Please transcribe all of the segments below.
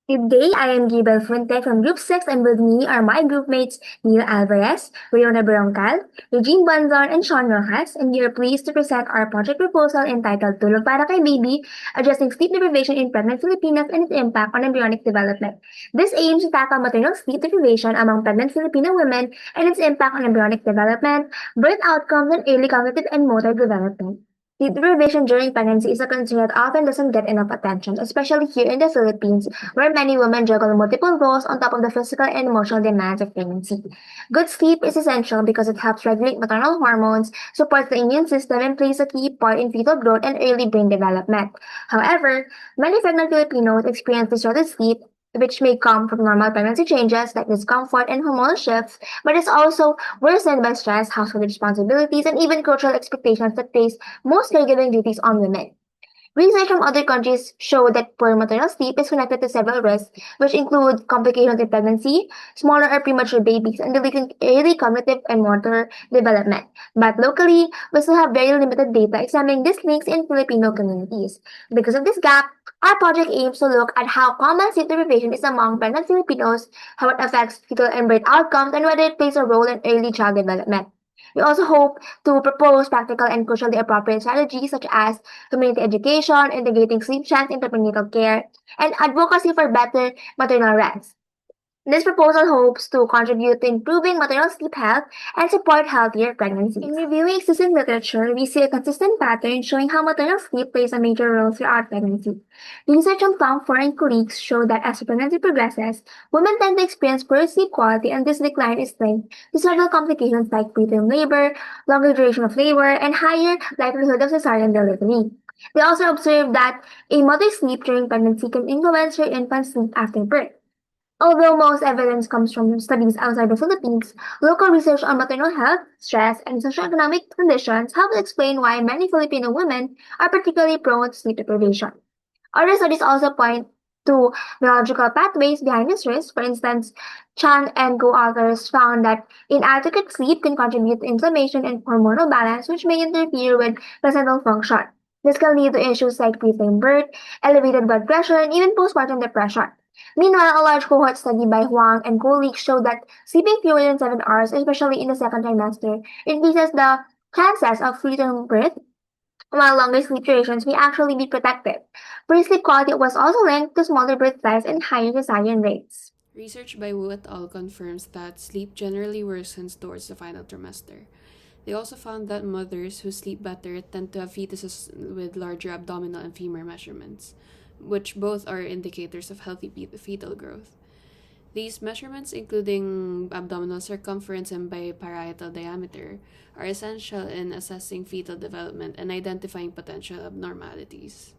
Good day, I am Gibel Funte from Group 6 and with me are my group mates Neil Alvarez, Riona Beroncal, Eugene Bonzon, and Sean Roxas, and we are pleased to present our project proposal entitled Tulog para kay Baby, Addressing Sleep Deprivation in Pregnant Filipinas and its Impact on Embryonic Development. This aims to tackle maternal sleep deprivation among pregnant Filipino women and its impact on embryonic development, birth outcomes, and early cognitive and motor development. Sleep deprivation during pregnancy is a concern that often doesn't get enough attention, especially here in the Philippines, where many women juggle multiple roles on top of the physical and emotional demands of pregnancy. Good sleep is essential because it helps regulate maternal hormones, supports the immune system, and plays a key part in fetal growth and early brain development. However, many pregnant Filipinos experience disrupted sleep, which may come from normal pregnancy changes like discomfort and hormonal shifts, but is also worsened by stress, household responsibilities, and even cultural expectations that place most caregiving duties on women. Research from other countries show that poor maternal sleep is connected to several risks, which include complications in pregnancy, smaller or premature babies, and deleting early cognitive and motor development. But locally, we still have very limited data examining these links in Filipino communities. Because of this gap, our project aims to look at how common sleep deprivation is among pregnant Filipinos, how it affects fetal and birth outcomes, and whether it plays a role in early child development. We also hope to propose practical and culturally appropriate strategies such as community education, integrating sleep science into prenatal care, and advocacy for better maternal rest. This proposal hopes to contribute to improving maternal sleep health and support healthier pregnancies. In reviewing existing literature, we see a consistent pattern showing how maternal sleep plays a major role throughout pregnancy. Research from Tom Ford and colleagues show that as pregnancy progresses, women tend to experience poor sleep quality, and this decline is linked to several complications like preterm labor, longer duration of labor, and higher likelihood of cesarean delivery. They also observed that a mother's sleep during pregnancy can influence her infant's sleep after birth. Although most evidence comes from studies outside the Philippines, local research on maternal health, stress, and socioeconomic conditions helps explain why many Filipino women are particularly prone to sleep deprivation. Other studies also point to biological pathways behind this risk. For instance, Chang and co-authors found that inadequate sleep can contribute to inflammation and hormonal balance, which may interfere with placental function. This can lead to issues like preterm birth, elevated blood pressure, and even postpartum depression. Meanwhile, a large cohort study by Huang and colleagues showed that sleeping fewer than 7 hours, especially in the second trimester, increases the chances of preterm birth, while longer sleep durations may actually be protective. Poor sleep quality was also linked to smaller birth size and higher cesarean rates. Research by Wu et al. Confirms that sleep generally worsens towards the final trimester. They also found that mothers who sleep better tend to have fetuses with larger abdominal and femur measurements, which both are indicators of healthy fetal growth. These measurements, including abdominal circumference and biparietal diameter, are essential in assessing fetal development and identifying potential abnormalities.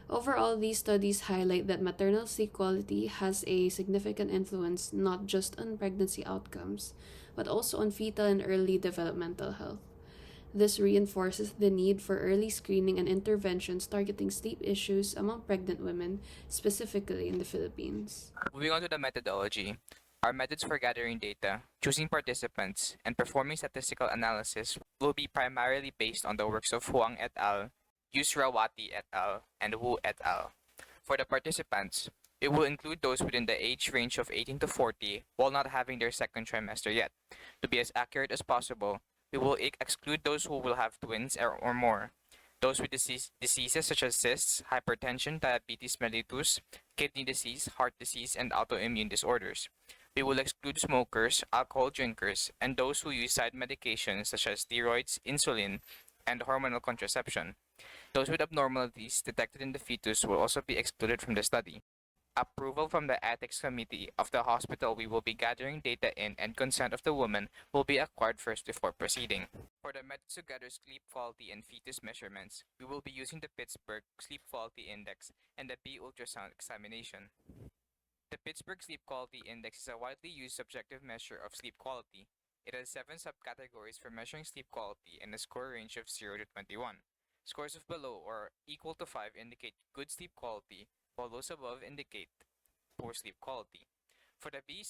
Overall, these studies highlight that maternal sleep quality has a significant influence not just on pregnancy outcomes, but also on fetal and early developmental health. This reinforces the need for early screening and interventions targeting sleep issues among pregnant women, specifically in the Philippines. Moving on to the methodology, our methods for gathering data, choosing participants, and performing statistical analysis will be primarily based on the works of Huang et al., Yusrawati et al., and Wu et al. For the participants, it will include those within the age range of 18 to 40 while not having their second trimester yet. To be as accurate as possible, we will exclude those who will have twins or more, those with diseases such as cysts, hypertension, diabetes mellitus, kidney disease, heart disease, and autoimmune disorders. We will exclude smokers, alcohol drinkers, and those who use side medications such as steroids, insulin, and hormonal contraception. Those with abnormalities detected in the fetus will also be excluded from the study. Approval from the ethics committee of the hospital we will be gathering data in and consent of the woman will be acquired first before proceeding. For the methods to gather sleep quality and fetus measurements, we will be using the Pittsburgh Sleep Quality Index and the B ultrasound examination. The Pittsburgh Sleep Quality Index is a widely used subjective measure of sleep quality. It has 7 subcategories for measuring sleep quality and a score range of 0 to 21. Scores of below or equal to 5 indicate good sleep quality, while those above indicate poor sleep quality. For the B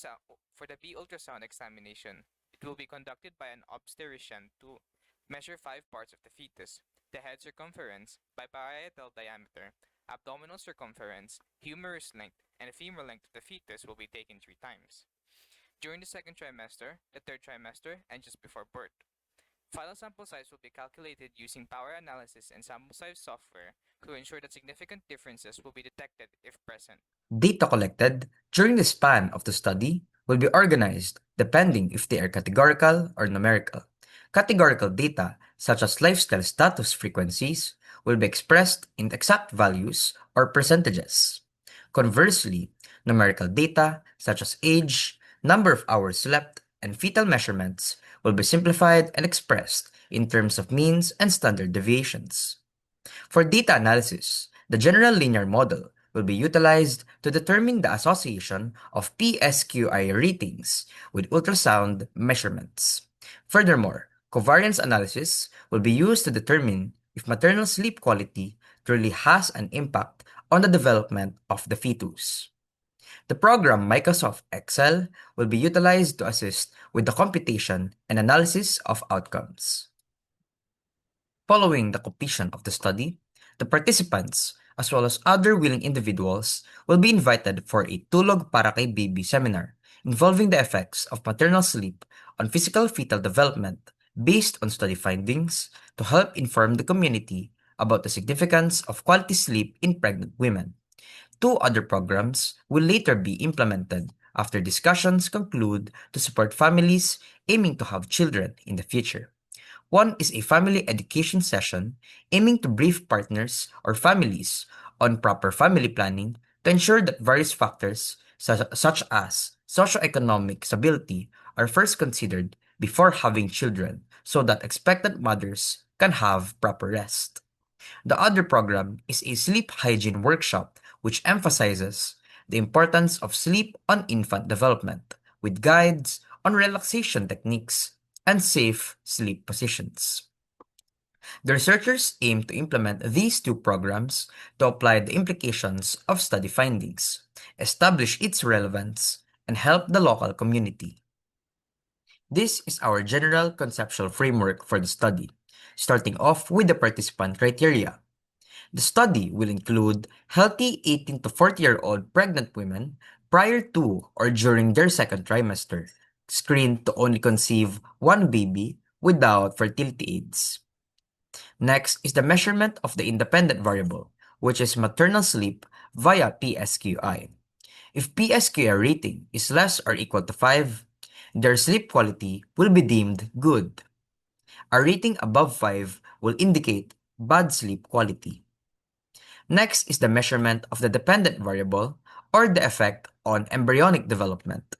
ultrasound examination, it will be conducted by an obstetrician to measure 5 parts of the fetus: the head circumference, biparietal diameter, abdominal circumference, humerus length, and the femur length of the fetus will be taken 3 times during the second trimester, the third trimester, and just before birth. Final sample size will be calculated using power analysis and sample size software to ensure that significant differences will be detected if present. Data collected during the span of the study will be organized depending if they are categorical or numerical. Categorical data, such as lifestyle status frequencies, will be expressed in exact values or percentages. Conversely, numerical data, such as age, number of hours slept, and fetal measurements, will be simplified and expressed in terms of means and standard deviations. For data analysis, the general linear model will be utilized to determine the association of PSQI ratings with ultrasound measurements. Furthermore, covariance analysis will be used to determine if maternal sleep quality truly has an impact on the development of the fetus. The program Microsoft Excel will be utilized to assist with the computation and analysis of outcomes. Following the completion of the study, the participants, as well as other willing individuals, will be invited for a Tulog Para Kay Baby seminar involving the effects of maternal sleep on physical fetal development based on study findings to help inform the community about the significance of quality sleep in pregnant women. Two other programs will later be implemented after discussions conclude to support families aiming to have children in the future. One is a family education session aiming to brief partners or families on proper family planning to ensure that various factors such as socioeconomic stability are first considered before having children so that expectant mothers can have proper rest. The other program is a sleep hygiene workshop which emphasizes the importance of sleep on infant development with guides on relaxation techniques and safe sleep positions. The researchers aim to implement these two programs to apply the implications of study findings, establish its relevance, and help the local community. This is our general conceptual framework for the study, starting off with the participant criteria. The study will include healthy 18 to 40-year-old pregnant women prior to or during their second trimester, screened to only conceive one baby without fertility aids. Next is the measurement of the independent variable, which is maternal sleep via PSQI. If PSQI rating is less or equal to 5, their sleep quality will be deemed good. A rating above 5 will indicate bad sleep quality. Next is the measurement of the dependent variable or the effect on embryonic development.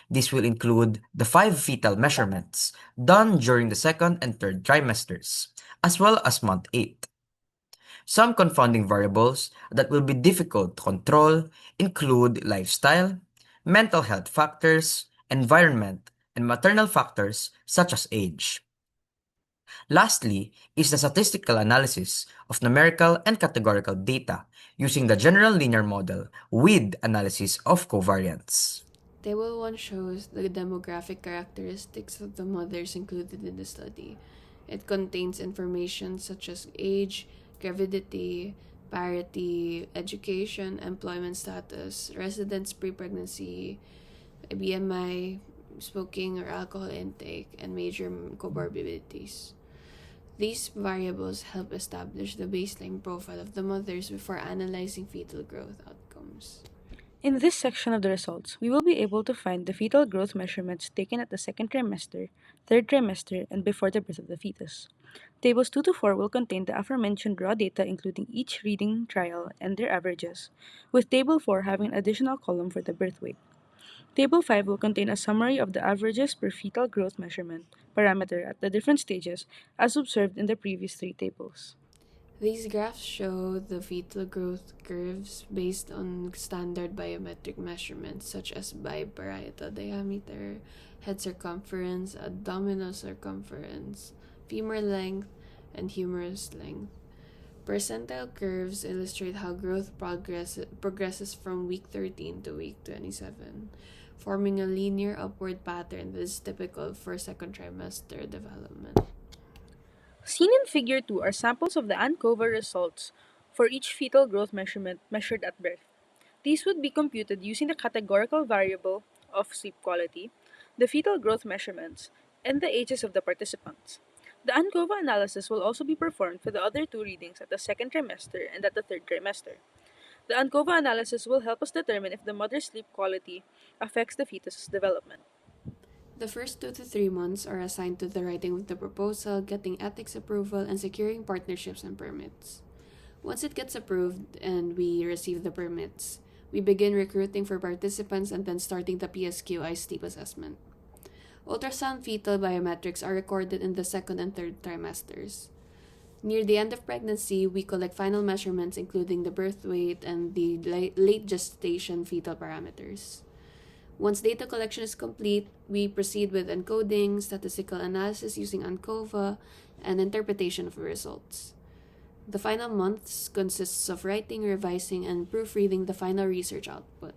This will include the 5 fetal measurements done during the second and third trimesters, as well as month 8. Some confounding variables that will be difficult to control include lifestyle, mental health factors, environment, and maternal factors such as age. Lastly is the statistical analysis of numerical and categorical data using the general linear model with analysis of covariance. Table 1 shows the demographic characteristics of the mothers included in the study. It contains information such as age, gravidity, parity, education, employment status, residence pre-pregnancy, BMI, smoking or alcohol intake, and major comorbidities. These variables help establish the baseline profile of the mothers before analyzing fetal growth outcomes. In this section of the results, we will be able to find the fetal growth measurements taken at the second trimester, third trimester, and before the birth of the fetus. Tables 2 to 4 will contain the aforementioned raw data including each reading trial and their averages, with Table 4 having an additional column for the birth weight. Table 5 will contain a summary of the averages per fetal growth measurement parameter at the different stages as observed in the previous three tables. These graphs show the fetal growth curves based on standard biometric measurements such as biparietal diameter, head circumference, abdominal circumference, femur length, and humerus length. Percentile curves illustrate how growth progresses from week 13 to week 27, forming a linear upward pattern that is typical for second trimester development. Seen in Figure 2 are samples of the ANCOVA results for each fetal growth measurement measured at birth. These would be computed using the categorical variable of sleep quality, the fetal growth measurements, and the ages of the participants. The ANCOVA analysis will also be performed for the other two readings at the second trimester and at the third trimester. The ANCOVA analysis will help us determine if the mother's sleep quality affects the fetus's development. The first 2 to 3 months are assigned to the writing of the proposal, getting ethics approval, and securing partnerships and permits. Once it gets approved and we receive the permits, we begin recruiting for participants and then starting the PSQI sleep assessment. Ultrasound fetal biometrics are recorded in the second and third trimesters. Near the end of pregnancy, we collect final measurements including the birth weight and the late gestation fetal parameters. Once data collection is complete, we proceed with encoding, statistical analysis using ANCOVA, and interpretation of the results. The final months consists of writing, revising, and proofreading the final research output.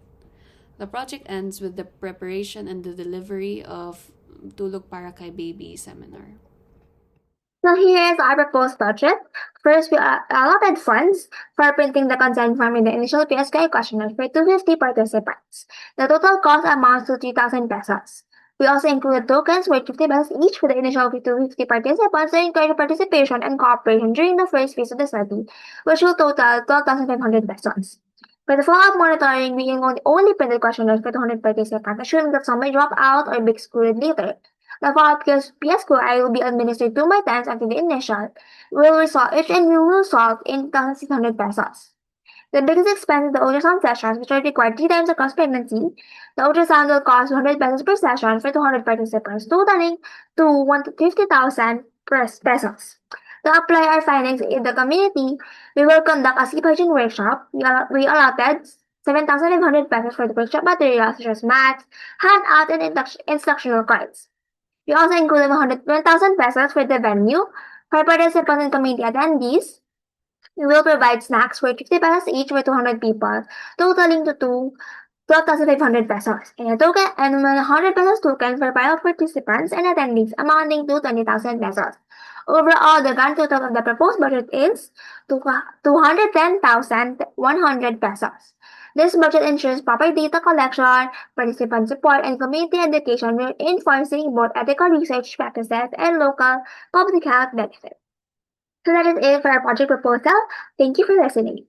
The project ends with the preparation and the delivery of Tulog Para Kay Baby seminar. So here is our proposed budget. First, we allotted funds for printing the consent form in the initial PSKI questionnaire for 250 participants. The total cost amounts to 3,000 pesos. We also included tokens worth 50 pesos each for the initial 250 participants to encourage participation and cooperation during the first phase of the study, which will total 12,500 pesos. For the follow-up monitoring, we only printed questionnaires for 200 participants, assuming that some may drop out or be excluded later. The follow-up PSQI will be administered 2 more times after the initial, and will result in 1,600 pesos. The biggest expense is the ultrasound sessions, which are required 3 times across pregnancy. The ultrasound will cost 200 pesos per session for 200 participants, totaling to 150,000 pesos. To apply our findings in the community, we will conduct a sleep hygiene workshop. We allotted 7,500 pesos for the workshop materials such as mats, handout, and instructional cards. We also included 1,000 pesos for the venue. For participants and community attendees, we will provide snacks for 50 pesos each for 200 people, totaling to 12,500 pesos, and a token and 100 pesos token for pilot participants and attendees amounting to 20,000 pesos. Overall, the grand total of the proposed budget is 210,100 pesos. This budget ensures proper data collection, participant support, and community education, reinforcing both ethical research practices and local public health benefits. So that is it for our project proposal. Thank you for listening.